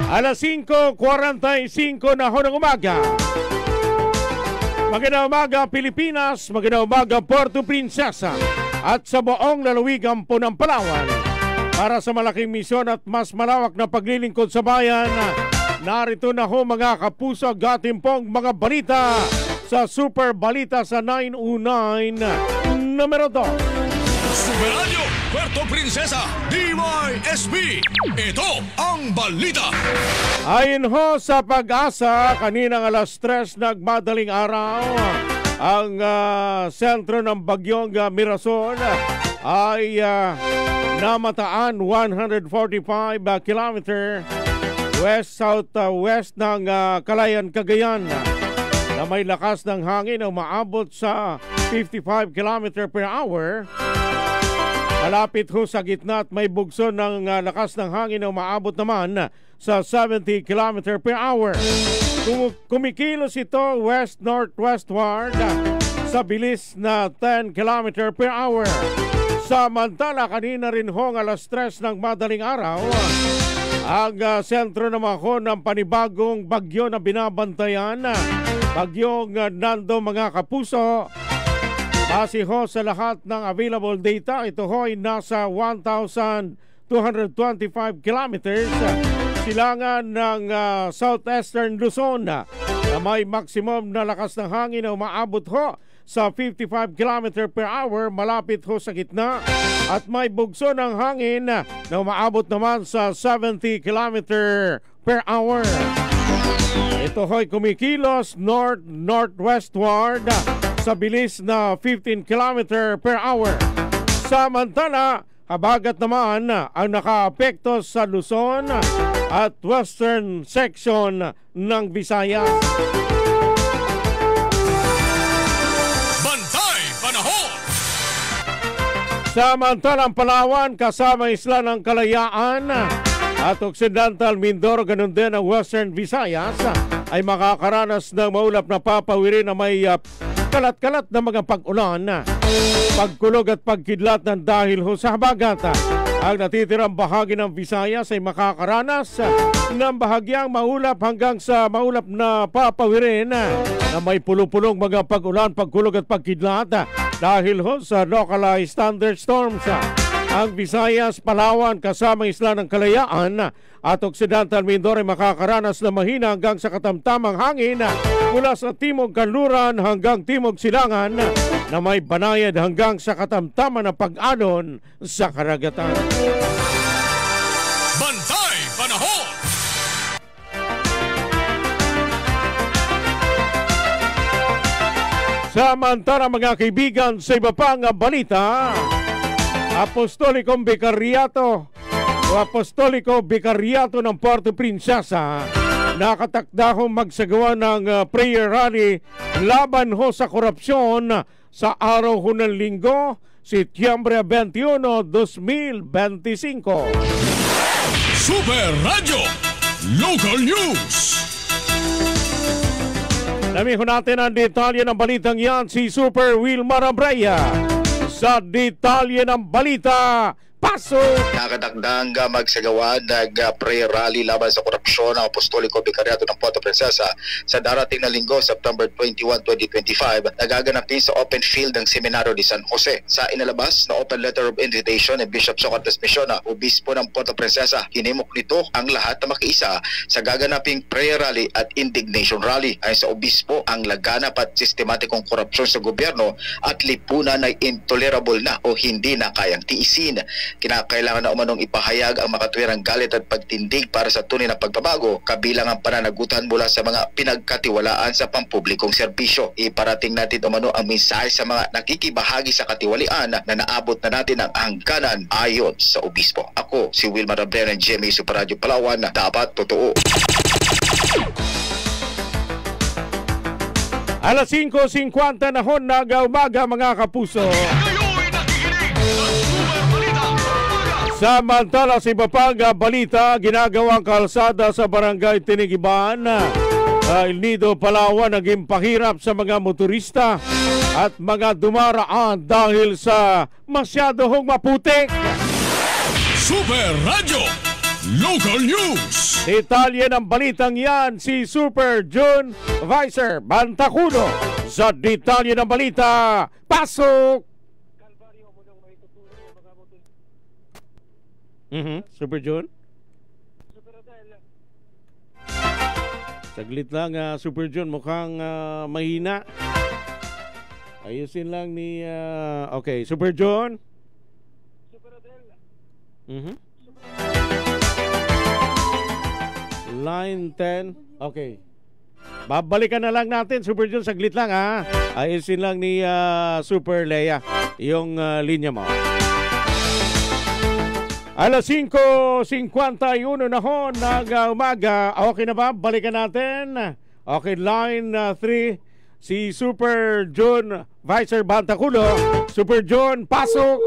Alas 5:45 na ho ng umaga. Magandang umaga Pilipinas, magandang umaga Puerto Princesa at sa buong lalawigan po ng Palawan. Para sa malaking misyon at mas malawak na paglilingkod sa bayan, narito na ho mga kapuso ating pong mga balita sa Super Balita sa 909 numero 2. Super Radio Puerto Princesa DYSB. Ito ang balita. Ayon ho sa Pag-asa, kaninang alas 3 nagmadaling araw, ang sentro ng bagyong Mirasol ay namataan 145 kilometer west-southwest ng Calayan, Cagayan, na may lakas ng hangin na umaabot sa 55 km per hour. Malapit ho sa gitna at may bugso ng lakas ng hangin na umaabot naman sa 70 km per hour. Kumikilos ito west-northwestward sa bilis na 10 km per hour. Samantala, kanina rin hong alas 3 ng madaling araw, ang sentro naman ho ng panibagong bagyo na binabantayan, bagyong Nando mga kapuso. Base ho sa lahat ng available data, ito ho ay nasa 1,225 kilometers silangan ng southeastern Luzon na may maximum na lakas ng hangin na umaabot ho sa 55 km per hour malapit ho sa gitna at may bugso ng hangin na umaabot naman sa 70 km per hour. Ito ho'y kumikilos north-northwestward sa bilis na 15 km per hour. Samantala, habagat naman ang nakaapekto sa Luzon at western section ng Visayas. Bantay Panahon. Samantalang Palawan kasama Isla ng Kalayaan at Occidental Mindoro, ganun din ang western Visayas, ay makakaranas ng maulap na papawirin na may kalat-kalat na mga pag-ulan, pagkulog at pagkidlat ng dahil ho sa habagat. Ang natitirang bahagi ng Visayas ay makakaranas ng bahagyang maulap hanggang sa maulap na papawirin na may pulupulong mga pag-ulan, pagkulog at pagkidlat dahil ho sa localized thunderstorms. Ang Visayas, Palawan kasama Isla ng Kalayaan at Occidental Mindoro ay makakaranas na mahina hanggang sa katamtamang hangin mula sa timog kanluran hanggang timog silangan na may banayad hanggang sa katamtaman na pag-alon sa karagatan. Bantay Panahon. Samantala mga kaibigan, sa iba pang balita, Apostolikong Bikariato o Apostoliko Bikariato ng Puerto Princesa nakatakda hong magsagawa ng prayer rally laban ho sa korupsyon sa araw ho ng Linggo, Setyembre 21, 2025. Super Radio Local News. Namiho natin ang detalye ng balitang yan, si Super Wilmar Abraya. Sa detalye ng balita, pasok! Nakadagdang magsagawa ng prayer rally laban sa korupsyon ng Apostoliko Bikariato ng Puerto Princesa sa darating na linggo, September 21, 2025. Nagaganapin sa open field ng Seminaryo de San Jose. Sa inalabas na open letter of invitation ni Bishop Socrates Misiona, obispo ng Puerto Princesa, hinimok nito ang lahat na makiisa sa gaganaping prayer rally at indignation rally. Ayon sa obispo, ang laganap at sistematikong korupsyon sa gobyerno at lipunan ay intolerable na o hindi na kayang tiisin. Kinakailangan na umanong ipahayag ang makatwirang galit at pagtindig para sa tunay na pagbabago, kabilang ang pananagutan mula sa mga pinagkatiwalaan sa pampublikong serbisyo. Iparating natin umano ang mensahe sa mga nakikibahagi sa katiwalian na naabot na natin ang hangganan ayon sa obispo. Ako, si Wilmar Abrera ng GMA Super Radio Palawan, na dapat totoo. Alas 5:50 na hon nag-umaga mga kapuso. Samantala sa iba pang balita, ginagawang kalsada sa barangay Tinigiban, El Nido, Palawan, naging pahirap sa mga motorista at mga dumaraan dahil sa masyado hong maputik. Super Radio Local News. Detalye ng balitang yan si Super June Vicer Bantaculo. Sa detalye ng balita, pasok! Super June? Saglit lang, Super June, mukhang mahina. Ayusin lang ni... okay, Super June? Line 10. Okay. Babalikan na lang natin, Super June. Saglit lang, ha. Ayusin lang ni Super Leia yung linya mo. Alas 5:51 na ho ng umaga. Okay na ba? Balikan natin. Okay, line 3. Si Super June Vicer Bantaculo. Super June, pasok!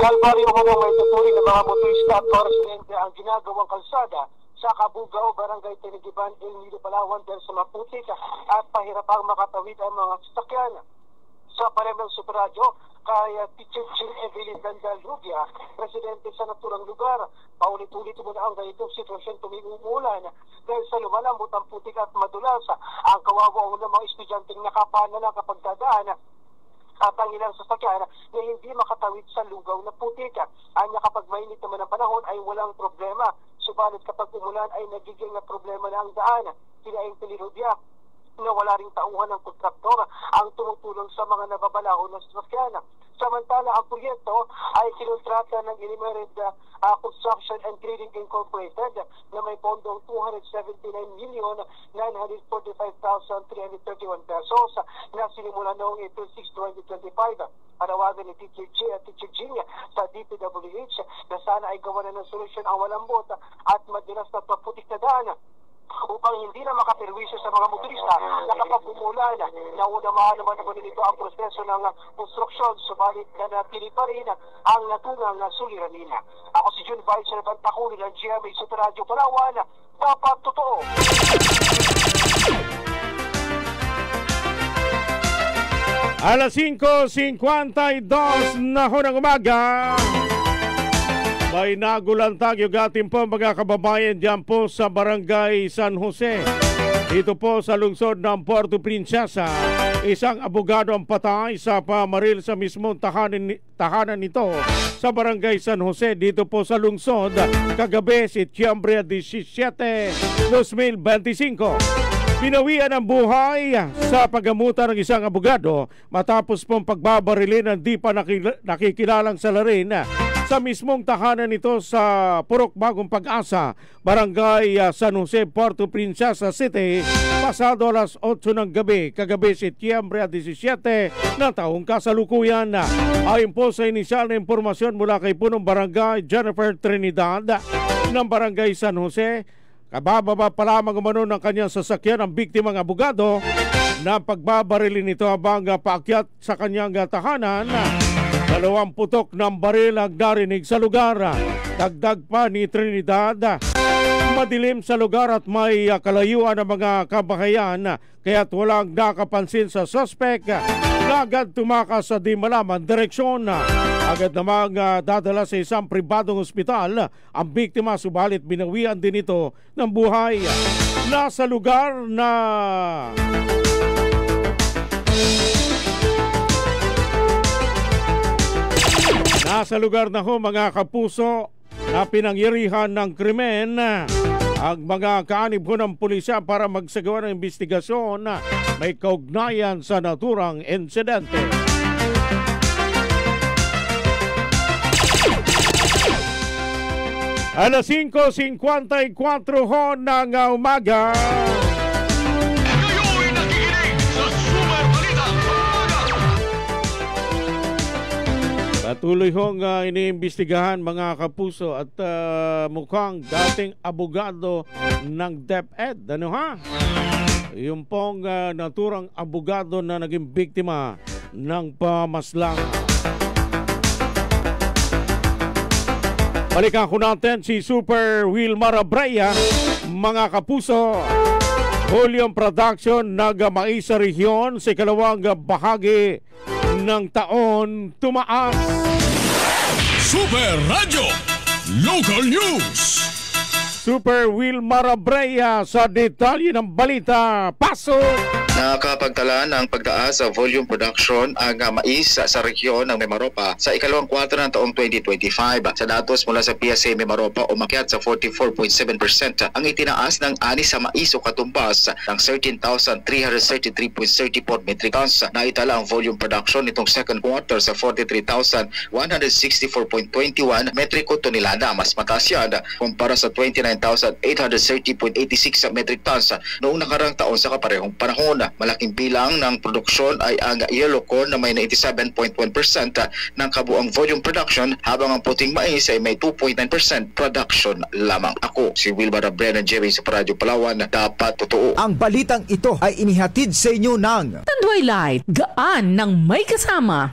Kalbaryo mo may tuturing ng mga motorista at residente ang ginagawang kalsada sa Kabugao, Barangay Tinigiban, El Nido, Palawan dahil sa maputik at pahirapang makatawid ang mga sasakyan. Sa parehong Super Radio, kaya Teacher Jean Evelyn Dandal Rubia, presidente sa naturang lugar, paulit-ulit mo na ang ganitong sitwasyon tuwing umuulan dahil sa lumalambot ang putik at madulas ang kawawa ng mga estudyanteng nakapana na kapag dadaan at ang ilang sasakyan na hindi makatawid sa lugaw na putik. Anya kapag mainit naman ang panahon ay walang problema, subalit kapag umulan ay nagiging na problema na ang daan. Sinaing Pilirubia na wala ring tauhan ng kontraktor ang tumutulong sa mga nababalahon na sasakyan. Samantala, ang proyekto ay kinontrata ng Inimerid Construction and Trading Incorporated na may pondong 279,945,331 pesos na sinimula noong April 6, 2025. Panawagan ni Teacher J at Teacher G sa DPWH na sana ay gawa na ng solusyon ang walambot at madalas na paputik na daan upang hindi na makaperwisyo sa mga motorista na kapag umulan, naunamahan naman naman nito ang proseso ng konstruksyon, subalit na natili pa rin ang natungang suliranin. Ako si June Vicer Bantaculo ng GMA Super Radio Palawan, dapat totoo. Alas 5:52 na ho ng umaga. May nagulantag yung ating po mga kababayan dyan po sa Barangay San Jose. Dito po sa lungsod ng Puerto Princesa, isang abogado ang patay sa pamaril sa mismong tahanan nito sa Barangay San Jose. Dito po sa lungsod, kagabi Setyembre 17, 2025. Pinawian ang buhay sa paggamutan ng isang abogado matapos pong pagbabarilin ng di pa nakikilalang salarin sa mismong tahanan nito sa Purok Bagong Pag-asa, Barangay San Jose, Puerto Princesa City, pasado alas 8 ng gabi, kagabi Setyembre 17 ng taong kasalukuyan. Ayon po sa inisyal na impormasyon mula kay Punong Barangay Jennifer Trinidad ng Barangay San Jose, kabababa pa lamang umano ng kanyang sasakyan ang biktimang abogado na pagbabarilin nito habang paakyat sa kanyang tahanan. 2 putok ng baril ang narinig sa lugar. Dagdag pa ni Trinidad, madilim sa lugar at may kalayuan ng mga kabahayan kaya't walang nakapansin sa suspect. Agad tumakas sa di malaman direksyon. Agad namang dadala sa isang pribadong ospital ang biktima, subalit binawian din ito ng buhay. Nasa lugar na ho mga kapuso na pinangyarihan ng krimen ang mga kaanib ho ng pulisya para magsagawa ng investigasyon may kaugnayan sa naturang insidente. Alas 5:54 ho ng umaga. Kayo'y nakikinig sa Super Balita Umaga. Patuloy hong iniimbestigahan mga kapuso at mukhang dating abogado ng DepEd. Ano ha? Yung pong naturang abogado na naging biktima ng pamaslang. Balikan ko natin si Super Wilmar Abraya, mga kapuso. Hulyong production nag-mais sa rehiyon sa ikalawang bahagi ng taon tumaas. Super Radio Local News. Super Wilmar Abreya sa detalye ng balita. Pasok! Nakapagtala ng pagtaas sa volume production ang mais sa rehiyon ng Mimaropa sa ikalawang kwarto ng taong 2025. Sa datos mula sa PSA Mimaropa, umakyat sa 44.7% ang itinaas ng ani sa mais o katumbas ng 13,333.34 metric tons. Naitala ang volume production nitong second quarter sa 43,164.21 metriko tonelada. Mas mataas yan kumpara sa 29,830.86 metric tons noong nakarang taon sa kaparehong panahon. Malaking bilang ng produksyon ay ang yellow corn na may 97.1% ng kabuang volume production, habang ang puting mais ay may 2.9% production lamang. Ako si Wilmar Abreya ng GMA sa Radyo Palawan, dapat totoo. Ang balitang ito ay inihatid sa inyo ng Tanduay Light, gaan ng may kasama.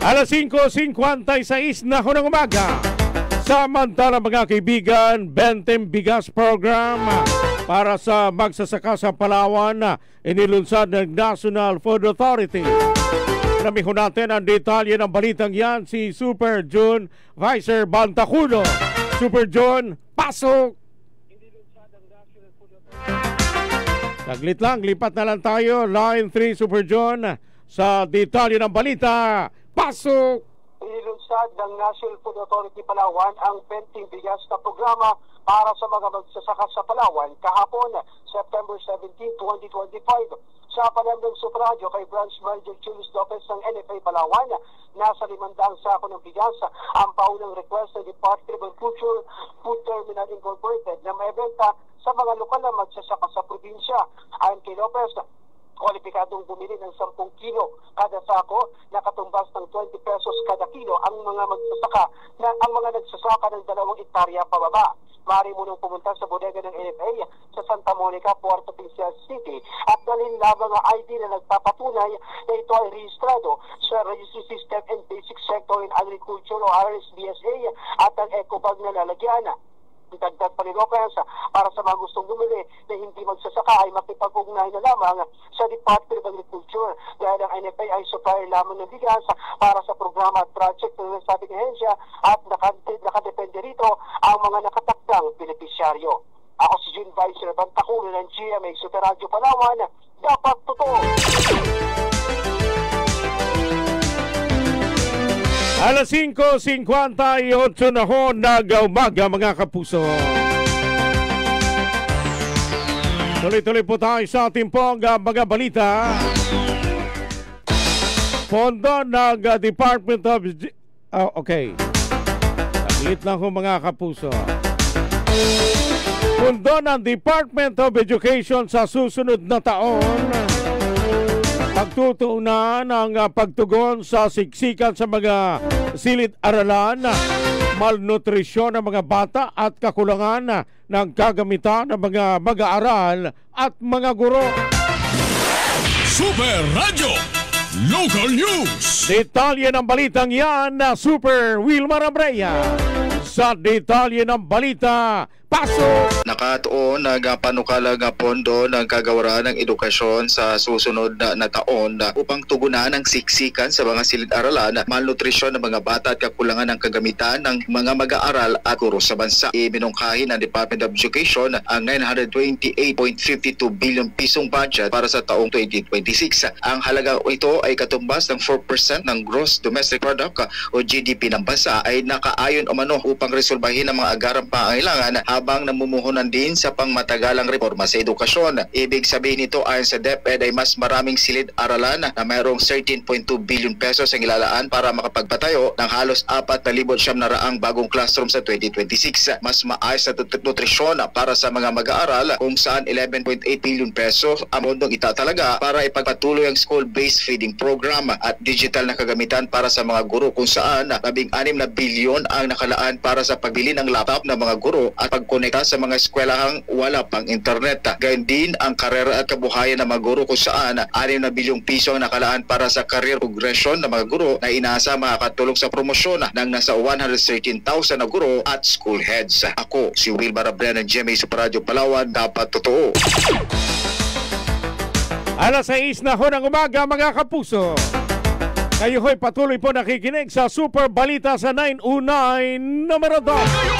Alas 5:56 na ho ng umaga. Samantala mga kaibigan, Bentem Bigas Program para sa magsasaka sa Palawan inilunsad ng National Food Authority. Namihon natin ang detalye ng balitang yan si Super John Vicer Bantacudo. Super John, pasok! Saglit lang, lipat na lang tayo. Line 3 Super John sa detalye ng balita. Pasok! Inilunsad ng National Food Authority Palawan ang Bentem Bigas na programa para sa mga magsasaka sa Palawan kahapon, September 17, 2025. Sa panayam ng sufragyo kay Branch Manager Julius Lopez ng NFA Palawan, nasa 500 sako ng bigas ang paunang request ng Department of Agriculture Food Terminal Incorporated na maibenta sa mga lokal na magsasaka sa probinsya. Ayon kay Lopez, kwalipikadong bumili ng 10 kilo kada sako na katumbas ng 20 pesos kada kilo ang mga nagsasaka ng 2 hektarya pababa. Maaari mo nang pumunta sa bodega ng NFA sa Santa Monica, Puerto Princesa City at dalhin lamang ang ID na nagpapatunay na ito ay rehistrado sa Registry System and Basic Sector in Agriculture o RSBSA at ang EcoBag na lalagyan. Dagdag pa ni Lopez, para sa mga gustong bumili na hindi magsasaka ay makipag-ugnayan na lamang sa Department of Agriculture dahil ang NFA ay supplier lamang ng bigas para sa programa at project ng nasabing ahensya at nakadepende rito ang mga nakatakdang benepisyaryo. Ako si June Vicer Bantacudo ng GMA Super Radyo Palawan, dapat totoo. Alas 5:58 na ho nag-umaga mga kapuso. Tuloy-tuloy po tayo sa ating pong mga balita. Pondo ng Department of... okay. Saglit lang ho mga kapuso. Pondo ng Department of Education sa susunod na taon, pagtutuunan ang pagtugon sa siksikan sa mga silid-aralan, malnutrisyon ng mga bata at kakulangan ng kagamitan ng mga mag-aaral at mga guro. Super Radio Local News. Detalye ng balitang yan na Super Wilmar Abreya. Sa detalye ng balita, pasok! Nakatuon ng panukalang pondo ng kagawaran ng edukasyon sa susunod na taon upang tugunan ang siksikan sa mga silid-aralan, malnutrisyon ng mga bata at kakulangan ng kagamitan ng mga mag-aaral at guro sa bansa. Ibinungkahi ng Department of Education ang 928.52 billion pisong budget para sa taong 2026. Ang halaga ito ay katumbas ng 4% ng gross domestic product o GDP ng bansa, ay nakaayon umano upang resolbahin ang mga agarang pangailangan habang namumuhunan din sa pangmatagalang reforma sa edukasyon. Ibig sabihin nito, ayon sa DepEd, ay mas maraming silid-aralan na mayroong 13.2 billion pesos ang ilalaan para makapagpatayo ng halos 4,900 bagong classroom sa 2026. Mas maayos na nutrisyon para sa mga mag-aaral kung saan 11.8 billion pesos ang pondong itatalaga para ipagpatuloy ang school-based feeding program at digital na kagamitan para sa mga guro kung saan 16 na bilyon ang nakalaan para sa pagbili ng laptop ng mga guro at pagkonekta sa mga eskwelahang wala pang internet. Gayon din ang karera at kabuhayan ng mga guro kung saan 6 na bilyong piso ang nakalaan para sa career progression ng mga guro na inaasa makakatulong sa promosyon ng nasa 113,000 na guro at school heads. Ako si Wilmar Abreya ng GMA Super Radio Palawan, dapat totoo. Alas 6 na ho ng umaga mga kapuso. Kayo ho'y patuloy po nakikinig sa Super Balita sa 909 numero 2.